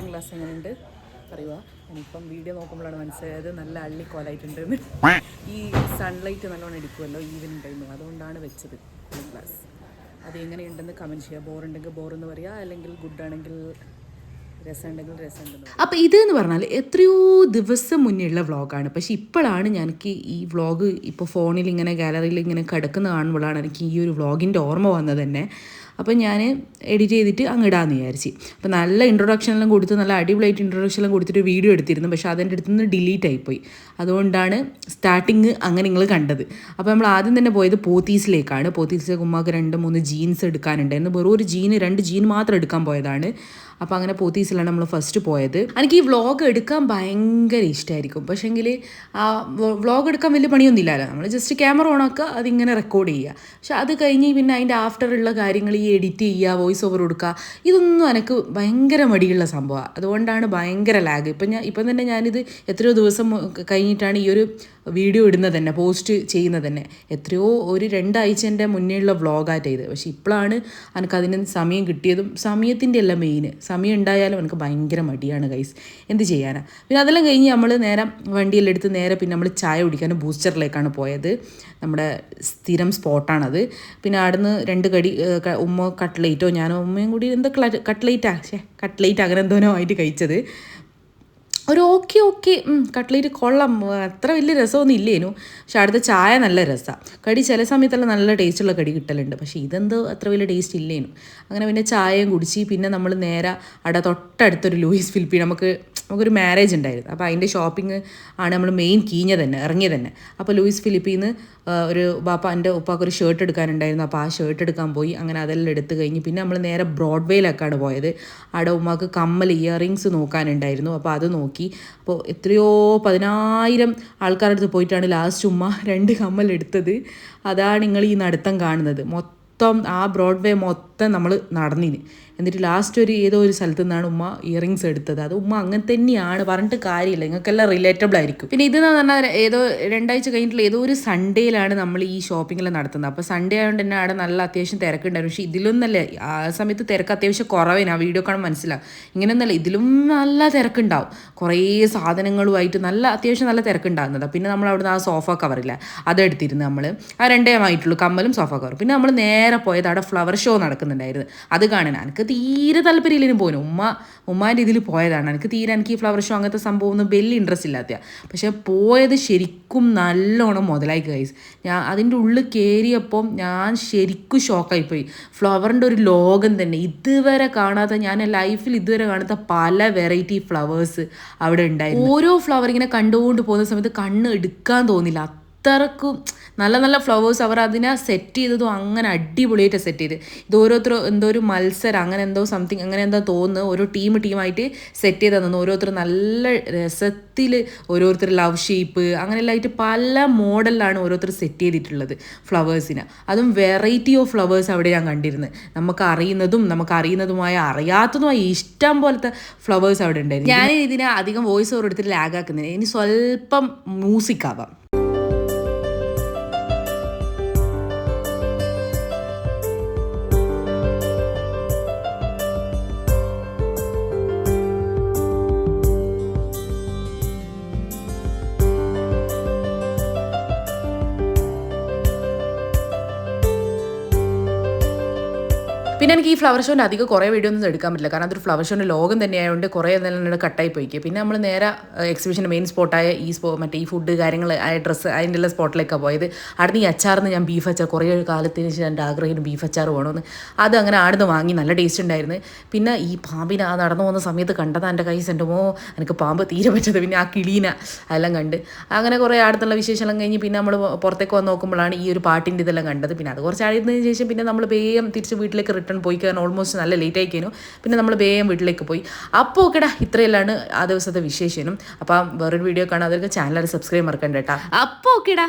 Glass എങ്ങനെയുണ്ട് അറിയുക. എനിക്കിപ്പം വീഡിയോ നോക്കുമ്പോഴാണ് മനസ്സിലായത് നല്ല അള്ളിക്കോലായിട്ടുണ്ടെന്ന്. ഈ സൺലൈറ്റ് നല്ലോണം എടുക്കുമല്ലോ ഈവനിങ് ടൈമിൽ, അതുകൊണ്ടാണ് വെച്ചത് കൂളിംഗ് ഗ്ലാസ്. അത് എങ്ങനെയുണ്ടെന്ന് കമൻറ്റ് ചെയ്യുക. ബോറുണ്ടെങ്കിൽ ബോറെന്ന് പറയുക, അല്ലെങ്കിൽ ഗുഡാണെങ്കിൽ രസമുണ്ടെങ്കിൽ രസമുണ്ടെന്ന് പറയുക. അപ്പോൾ ഇതെന്ന് പറഞ്ഞാൽ എത്രയോ ദിവസം മുന്നേയുള്ള വ്ളോഗാണ്. പക്ഷേ ഇപ്പോഴാണ് എനിക്ക് ഈ വ്ളോഗ് ഇപ്പോൾ ഫോണിൽ ഇങ്ങനെ ഗാലറിയിൽ ഇങ്ങനെ കിടക്കുന്ന കാണുമ്പോഴാണ് എനിക്ക് ഈ ഒരു വ്ളോഗിൻ്റെ ഓർമ്മ വന്നത് തന്നെ. അപ്പം ഞാൻ എഡിറ്റ് ചെയ്തിട്ട് അങ്ങിടാമെന്ന് വിചാരിച്ച്. അപ്പോൾ നല്ല ഇൻട്രൊഡക്ഷനെല്ലാം കൊടുത്ത് നല്ല അടിപൊളിയായിട്ട് ഇൻട്രൊഡക്ഷനെല്ലാം കൊടുത്തിട്ട് വീഡിയോ എടുത്തിരുന്നു. പക്ഷേ അതെൻ്റെ അടുത്ത് നിന്ന് ഡിലീറ്റ് ആയിപ്പോയി. അതുകൊണ്ടാണ് സ്റ്റാർട്ടിങ് അങ്ങനെ നിങ്ങൾ കണ്ടത്. അപ്പോൾ നമ്മൾ ആദ്യം തന്നെ പോയത് പോത്തീസിലേക്കാണ്. പോത്തീസിലേക്ക് ഉമ്മാക്ക് 2-3 ജീൻസ് എടുക്കാനുണ്ടായിരുന്നു. വെറും ഒരു 2 ജീൻ മാത്രം എടുക്കാൻ പോയതാണ്. അപ്പോൾ അങ്ങനെ പോത്തീസിലാണ് നമ്മൾ ഫസ്റ്റ് പോയത്. എനിക്ക് ഈ വ്ളോഗ് എടുക്കാൻ ഭയങ്കര ഇഷ്ടമായിരിക്കും. പക്ഷേങ്കിൽ ആ വ്ളോഗ് എടുക്കാൻ വലിയ പണിയൊന്നും ഇല്ലല്ലോ. നമ്മൾ ജസ്റ്റ് ക്യാമറ ഓൺ ആക്കുക, അതിങ്ങനെ റെക്കോർഡ് ചെയ്യുക. പക്ഷെ അത് കഴിഞ്ഞ് പിന്നെ അതിൻ്റെ ആഫ്റ്ററുള്ള കാര്യങ്ങൾ ഈ എഡിറ്റ് ചെയ്യുക, വോയിസ് ഓവർ കൊടുക്കുക, ഇതൊന്നും എനിക്ക് ഭയങ്കര മടിയുള്ള സംഭവമാണ്. അതുകൊണ്ടാണ് ഭയങ്കര ലാഗ്. ഇപ്പം തന്നെ ഞാനിത് എത്രയോ ദിവസം കഴിഞ്ഞിട്ടാണ് ഈ ഒരു വീഡിയോ ഇടുന്നത് തന്നെ, പോസ്റ്റ് ചെയ്യുന്നത് തന്നെ. എത്രയോ ഒരു 2 ആഴ്ചൻ്റെ മുന്നേയുള്ള വ്ളോഗായിട്ട് ഇത്. പക്ഷേ ഇപ്പോഴാണ് എനിക്കതിന് സമയം കിട്ടിയതും. സമയത്തിൻ്റെ അല്ല മെയിൻ, സമയം ഉണ്ടായാലും എനിക്ക് ഭയങ്കര മടിയാണ് ഗൈസ്, എന്ത് ചെയ്യാനാണ്. പിന്നെ അതെല്ലാം കഴിഞ്ഞ് നമ്മൾ നേരെ വണ്ടിയെല്ലാം എടുത്ത് നേരെ പിന്നെ നമ്മൾ ചായ കുടിക്കാൻ ബൂസ്റ്ററിലേക്കാണ് പോയത്. നമ്മുടെ സ്ഥിരം സ്പോട്ടാണത്. പിന്നെ അവിടുന്ന് 2 കടി, ഉമ്മ കട്ട്ലേറ്റോ ഞാനോ ഉമ്മയും കൂടി എന്താ കട്ട്ലേറ്റ് അങ്ങനെ എന്തോനോ ആയിട്ട് കഴിച്ചത്. ഒരു ഓക്കെ കട്ട്ലേറ്റ് കൊള്ളാം, അത്ര വലിയ രസമൊന്നും ഇല്ലേനു. പക്ഷെ അവിടുത്തെ ചായ നല്ല രസമാണ്. കടി ചില സമയത്തെല്ലാം നല്ല ടേസ്റ്റുള്ള കടി കിട്ടലുണ്ട്. പക്ഷേ ഇതെന്തോ അത്ര വലിയ ടേസ്റ്റ് ഇല്ലേനു. അങ്ങനെ പിന്നെ ചായയും കുടിച്ച് പിന്നെ നമ്മൾ നേരെ അവിടെ തൊട്ടടുത്തൊരു ലൂയിസ് ഫിലിപ്പി നമുക്കൊരു മാരേജ് ഉണ്ടായിരുന്നു. അപ്പോൾ അതിൻ്റെ ഷോപ്പിംഗ് ആണ് നമ്മൾ മെയിൻ ഇറങ്ങിയത് തന്നെ. അപ്പോൾ ലൂയിസ് ഫിലിപ്പിന്ന് ഒരു എൻ്റെ ഉപ്പാക്കൊരു ഷർട്ട് എടുക്കാനുണ്ടായിരുന്നു. അപ്പോൾ ആ ഷർട്ട് എടുക്കാൻ പോയി. അങ്ങനെ അതെല്ലാം എടുത്ത് കഴിഞ്ഞ് പിന്നെ നമ്മൾ നേരെ ബ്രോഡ്വേയിലേക്കാണ് പോയത്. അവിടെ ഉമ്മാക്ക് കമ്മൽ ഇയറിങ്സ് നോക്കാനുണ്ടായിരുന്നു. അപ്പോൾ അത് നോക്കി. അപ്പോൾ എത്രയോ 10,000 ആൾക്കാരുടെ അടുത്ത് പോയിട്ടാണ് ലാസ്റ്റ് ഉമ്മ 2 കമ്മൽ എടുത്തത്. അതാണ് നിങ്ങൾ ഈ നടത്തം കാണുന്നത്. ആ ബ്രോഡ്വേ മൊത്തം നമ്മൾ നടന്നിന്. എന്നിട്ട് ലാസ്റ്റ് ഏതോ ഒരു സ്ഥലത്തു നിന്നാണ് ഉമ്മ ഇയറിങ്സ് എടുത്തത്. അത് ഉമ്മ അങ്ങനെ തന്നെയാണ്, പറഞ്ഞിട്ട് കാര്യമില്ല, നിങ്ങൾക്കെല്ലാം റിലേറ്റബിൾ ആയിരിക്കും. പിന്നെ ഇതെന്ന് പറഞ്ഞാൽ ഏതോ 2 ആഴ്ച കഴിഞ്ഞിട്ടുള്ള ഏതോ ഒരു സൺഡേയിലാണ് നമ്മൾ ഈ ഷോപ്പിങ്ങിൽ നടത്തുന്നത്. അപ്പോൾ സൺഡേ ആയതുകൊണ്ട് തന്നെ അവിടെ നല്ല അത്യാവശ്യം തിരക്കുണ്ടായിരുന്നു. പക്ഷേ ഇതിലൊന്നല്ല, ആ സമയത്ത് തിരക്ക് അത്യാവശ്യം കുറവേന്. ആ വീഡിയോ കാണാൻ മനസ്സിലാവും. ഇങ്ങനെയൊന്നല്ല, ഇതിലും നല്ല തിരക്കുണ്ടാവും. കുറേ സാധനങ്ങളുമായിട്ട് അത്യാവശ്യം നല്ല തിരക്കുണ്ടാകുന്നത്. പിന്നെ നമ്മൾ അവിടുന്ന് ആ സോഫ കവറില്ല, അതെടുത്തിരുന്നു നമ്മൾ. ആ 2 ആയിട്ടുള്ളൂ, കമ്മലും സോഫ കവർ. പിന്നെ നമ്മൾ നേരെ പോയത് അവിടെ ഫ്ലവർ ഷോ നടക്കുന്നുണ്ടായിരുന്നു. അത് കാണാൻ എനിക്ക് തീരെ താല്പര്യമില്ലേനും പോലും. ഉമ്മാൻ്റെ ഇതിൽ പോയതാണ്. എനിക്ക് ഈ ഫ്ലവർ ഷോ അങ്ങനത്തെ സംഭവം ഒന്നും വലിയ ഇൻട്രസ്റ്റ് ഇല്ലാത്ത. പക്ഷേ പോയത് ശരിക്കും നല്ലോണം മുതലായി ഗൈസ്. അതിൻ്റെ ഉള്ളിൽ കയറിയപ്പം ഞാൻ ശരിക്കും ഷോക്കായിപ്പോയി. ഫ്ലവറിൻ്റെ ഒരു ലോകം തന്നെ, ഇതുവരെ കാണാത്ത, ഞാൻ ലൈഫിൽ ഇതുവരെ കാണാത്ത പല വെറൈറ്റി ഫ്ലവേഴ്സ് അവിടെ ഉണ്ടായിരുന്നു. ഓരോ ഫ്ലവർ ഇങ്ങനെ കണ്ടുകൊണ്ട് പോകുന്ന സമയത്ത് കണ്ണ് എടുക്കാൻ തോന്നില്ല. അത്രക്കും നല്ല നല്ല ഫ്ലവേഴ്സ് അവർ അതിനെ സെറ്റ് ചെയ്തതും അങ്ങനെ അടിപൊളിയായിട്ട് സെറ്റ് ചെയ്ത്. ഇത് ഓരോരുത്തർ എന്തോ ഒരു മത്സരം അങ്ങനെ എന്തോ സംതിങ് അങ്ങനെ എന്തോ തോന്നുന്നു. ഓരോ ടീമായിട്ട് സെറ്റ് ചെയ്ത് തന്നു. ഓരോരുത്തർ നല്ല രസത്തിൽ ഓരോരുത്തർ ലവ് ഷേപ്പ് അങ്ങനെയെല്ലാം ആയിട്ട് പല മോഡലിലാണ് ഓരോരുത്തർ സെറ്റ് ചെയ്തിട്ടുള്ളത് ഫ്ലവേഴ്സിന്. അതും വെറൈറ്റി ഓഫ് ഫ്ലവേഴ്സ് അവിടെ ഞാൻ കണ്ടിരുന്നത്. നമുക്ക് അറിയുന്നതുമായ അറിയാത്തതുമായ ഇഷ്ടം പോലത്തെ ഫ്ലവേഴ്സ് അവിടെ ഉണ്ടായിരുന്നു. ഞാൻ ഇതിനെ അധികം വോയിസ് ഓവർ എടുത്തിട്ട് ലാഗാക്കുന്നില്ല. ഇനി സ്വല്പം മ്യൂസിക് ആവാം. പിന്നെ എനിക്ക് ഈ ഫ്ലവർ ഷോൻ്റെ അധികം കുറേ വീഡിയോ ഒന്നും എടുക്കാൻ പറ്റില്ല. കാരണം അതൊരു ഫ്ലവർ ഷോൻ്റെ ലോകം തന്നെയായതുകൊണ്ട് കുറേ എന്തെങ്കിലും കട്ടായി പോയിക്കുക. പിന്നെ നമ്മൾ നേരെ എക്സിബിഷൻ്റെ മെയിൻ സ്പോട്ടായ ഈ ഫുഡ് കാര്യങ്ങൾ ആയ ഡ്രസ്സ് അതിൻ്റെ എല്ലാ സ്പോട്ടിലേക്കാണ് പോയത്. അവിടുന്ന് ഈ അച്ചാറിന് ഞാൻ ബീഫ് അച്ചാർ കുറേ കാലത്തിന് ശേഷം എൻ്റെ ആഗ്രഹം ബീഫ് അച്ചാർ വേണമെന്ന്. അത് അങ്ങനെ ആടുന്ന് വാങ്ങി, നല്ല ടേസ്റ്റ് ഉണ്ടായിരുന്നു. പിന്നെ ഈ പാമ്പിനെ നടന്നു പോകുന്ന സമയത്ത് കണ്ടതാണ് എൻ്റെ കൈ സെൻറ്റുമോ, എനിക്ക് പാമ്പ് തീരെ പറ്റത്. പിന്നെ ആ കിളീന അതെല്ലാം കണ്ട് അങ്ങനെ കുറേ അടുത്തുള്ള വിശേഷമെല്ലാം കഴിഞ്ഞ് പിന്നെ നമ്മൾ പുറത്തേക്ക് വന്ന് നോക്കുമ്പോഴാണ് ഈ ഒരു പാട്ടിൻ്റെ ഇതെല്ലാം കണ്ടത്. പിന്നെ അത് കുറച്ച് ആയിരുന്നതിന് ശേഷം പിന്നെ നമ്മൾ വേഗം തിരിച്ച് വീട്ടിലേക്ക് റിട്ടേൺ പോയി. കാരണം ഓൾമോസ്റ്റ് നല്ല ലേറ്റ് ആയിക്കേനു. പിന്നെ നമ്മൾ വേഗം വീട്ടിലേക്ക് പോയി. അപ്പോൾ ഓക്കെടാ, ഇത്രയെല്ലാണ് ആ ദിവസത്തെ വിശേഷനും. അപ്പം വേറൊരു വീഡിയോ കാണാൻ അതൊക്കെ ചാനൽ സബ്സ്ക്രൈബ് മറക്കണ്ട കേട്ടോ. അപ്പോൾ ഓക്കെടാ.